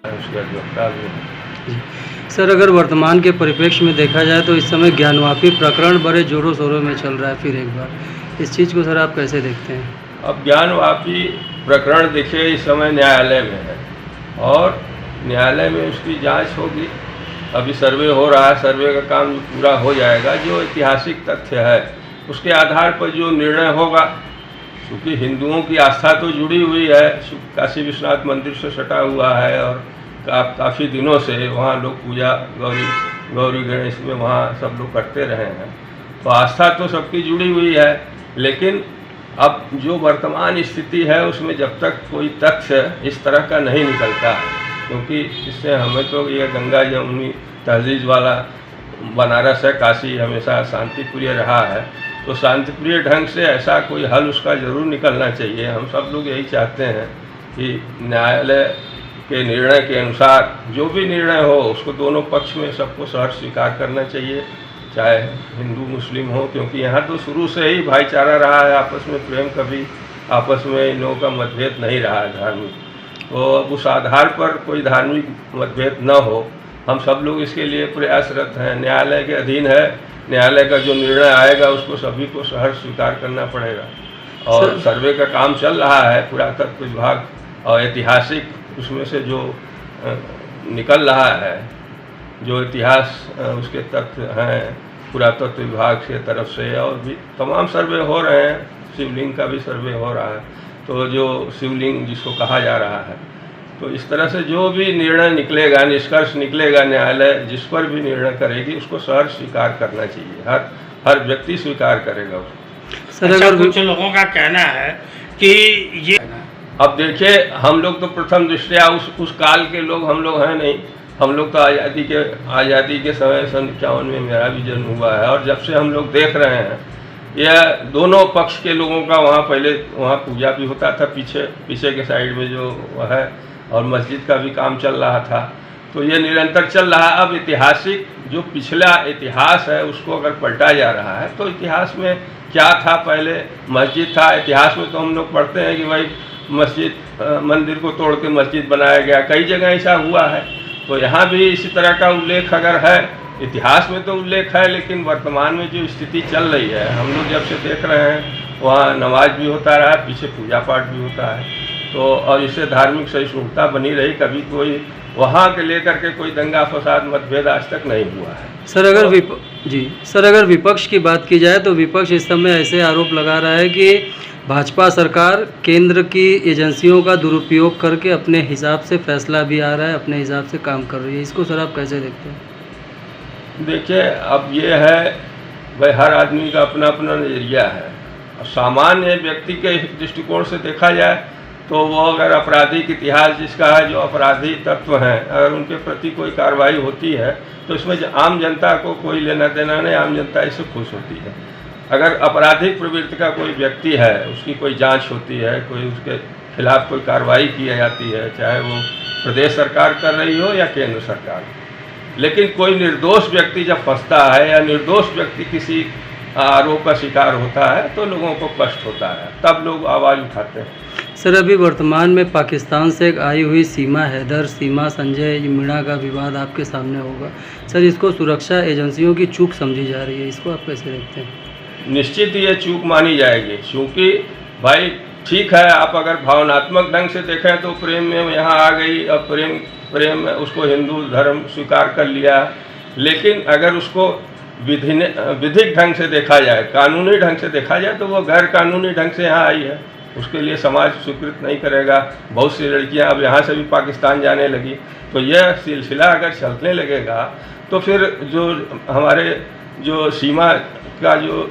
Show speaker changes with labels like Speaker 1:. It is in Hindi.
Speaker 1: उसका गिरफ्तार भी है।
Speaker 2: जी। सर, अगर वर्तमान के परिप्रेक्ष्य में देखा जाए तो इस समय ज्ञानवापी प्रकरण बड़े ज़ोरों-शोरों में चल रहा है फिर एक बार। इस चीज़ को सर आप कैसे देखते हैं?
Speaker 1: अब ज्ञानवापी प्रकरण देखिए इस समय न्यायालय में है और न्यायालय में उसकी जांच होगी। अभी सर्वे हो रहा है, सर्वे का काम पूरा हो जाएगा, जो ऐतिहासिक तथ्य है उसके आधार पर जो निर्णय होगा। क्योंकि हिंदुओं की आस्था तो जुड़ी हुई है, काशी विश्वनाथ मंदिर से सटा हुआ है और काफ़ी दिनों से वहाँ लोग पूजा गौरी गणेश में वहाँ सब लोग करते रहे हैं, तो आस्था तो सबकी जुड़ी हुई है। लेकिन अब जो वर्तमान स्थिति है उसमें जब तक कोई तथ्य इस तरह का नहीं निकलता, क्योंकि इससे हमें तो ये गंगा जमुनी तहजीब वाला बनारस है, काशी हमेशा शांतिप्रिय रहा है, तो शांतिप्रिय ढंग से ऐसा कोई हल उसका ज़रूर निकलना चाहिए। हम सब लोग यही चाहते हैं कि न्यायालय के निर्णय के अनुसार जो भी निर्णय हो उसको दोनों पक्ष में सबको सहर्ष स्वीकार करना चाहिए, चाहे हिंदू मुस्लिम हो, क्योंकि यहाँ तो शुरू से ही भाईचारा रहा है, आपस में प्रेम, कभी आपस में इन लोगों का मतभेद नहीं रहा है धार्मिक। तो अब उस आधार पर कोई धार्मिक मतभेद न हो, हम सब लोग इसके लिए प्रयासरत हैं। न्यायालय के अधीन है, न्यायालय का जो निर्णय आएगा उसको सभी को सहर्ष स्वीकार करना पड़ेगा। और सर्वे का काम चल रहा है, पुरातत्व विभाग और ऐतिहासिक उसमें से जो निकल रहा है, जो इतिहास उसके तथ्य हैं पुरातत्व विभाग के तरफ से, और भी तमाम सर्वे हो रहे हैं, शिवलिंग का भी सर्वे हो रहा है, तो जो शिवलिंग जिसको कहा जा रहा है, तो इस तरह से जो भी निर्णय निकलेगा, निष्कर्ष निकलेगा, न्यायालय जिस पर भी निर्णय करेगी उसको सहर्ष स्वीकार करना चाहिए। हर व्यक्ति स्वीकार करेगा उसको।
Speaker 3: सर, अगर कुछ लोगों का कहना है कि ये,
Speaker 1: अब देखिए हम लोग तो प्रथम दृष्टया उस काल के लोग हम लोग हैं नहीं। हम लोग तो आज़ादी के समय सन 51 में मेरा भी जन्म हुआ है, और जब से हम लोग देख रहे हैं यह दोनों पक्ष के लोगों का पहले वहाँ पूजा भी होता था, पीछे के साइड में जो है, और मस्जिद का भी काम चल रहा था, तो ये निरंतर चल रहा है। अब ऐतिहासिक जो पिछला इतिहास है उसको अगर पलटा जा रहा है, तो इतिहास में क्या था, पहले मस्जिद था। इतिहास में तो हम लोग पढ़ते हैं कि भाई मंदिर को तोड़ के मस्जिद बनाया गया, कई जगह ऐसा हुआ है। तो यहाँ भी इसी तरह का उल्लेख अगर है, इतिहास में तो उल्लेख है, लेकिन वर्तमान में जो स्थिति चल रही है, हम लोग जब से देख रहे हैं वहाँ नमाज भी होता रहा, पीछे पूजा पाठ भी होता है, तो और इससे धार्मिक सहिष्णुता बनी रही। कभी कोई वहाँ के लेकर के कोई दंगा फसाद मतभेद आज तक नहीं हुआ है।
Speaker 2: सर, अगर विपक्ष की बात की जाए तो विपक्ष इस समय ऐसे आरोप लगा रहा है कि भाजपा सरकार केंद्र की एजेंसियों का दुरुपयोग करके अपने हिसाब से फैसला भी आ रहा है, अपने हिसाब से काम कर रही है। इसको सर आप कैसे देखते हैं?
Speaker 1: देखिए, अब ये है भाई, हर आदमी का अपना अपना नज़रिया है। और सामान्य व्यक्ति के दृष्टिकोण से देखा जाए तो वो अगर आपराधिक इतिहास जिसका है, जो अपराधी तत्व हैं, अगर उनके प्रति कोई कार्रवाई होती है तो इसमें आम जनता को कोई लेना देना नहीं, आम जनता इससे खुश होती है। अगर आपराधिक प्रवृत्ति का कोई व्यक्ति है, उसकी कोई जांच होती है, कोई उसके खिलाफ कोई कार्रवाई की जाती है, चाहे वो प्रदेश सरकार कर रही हो या केंद्र सरकार। लेकिन कोई निर्दोष व्यक्ति जब फंसता है या निर्दोष व्यक्ति किसी आरोप का शिकार होता है तो लोगों को कष्ट होता है, तब लोग आवाज़ उठाते हैं।
Speaker 2: सर, अभी वर्तमान में पाकिस्तान से एक आई हुई सीमा हैदर, सीमा संजय मीणा का विवाद आपके सामने होगा। सर, इसको सुरक्षा एजेंसियों की चूक समझी जा रही है, इसको आप कैसे देखते हैं?
Speaker 1: निश्चित ये चूक मानी जाएगी, क्योंकि भाई ठीक है, आप अगर भावनात्मक ढंग से देखें तो प्रेम में यहाँ आ गई, अब प्रेम उसको हिंदू धर्म स्वीकार कर लिया। लेकिन अगर उसको विधिक ढंग से देखा जाए, कानूनी ढंग से देखा जाए, तो वो गैर कानूनी ढंग से यहाँ आई है, उसके लिए समाज स्वीकृत नहीं करेगा। बहुत सी लड़कियाँ अब यहाँ से भी पाकिस्तान जाने लगी, तो यह सिलसिला अगर चलने लगेगा तो फिर जो हमारे जो सीमा का जो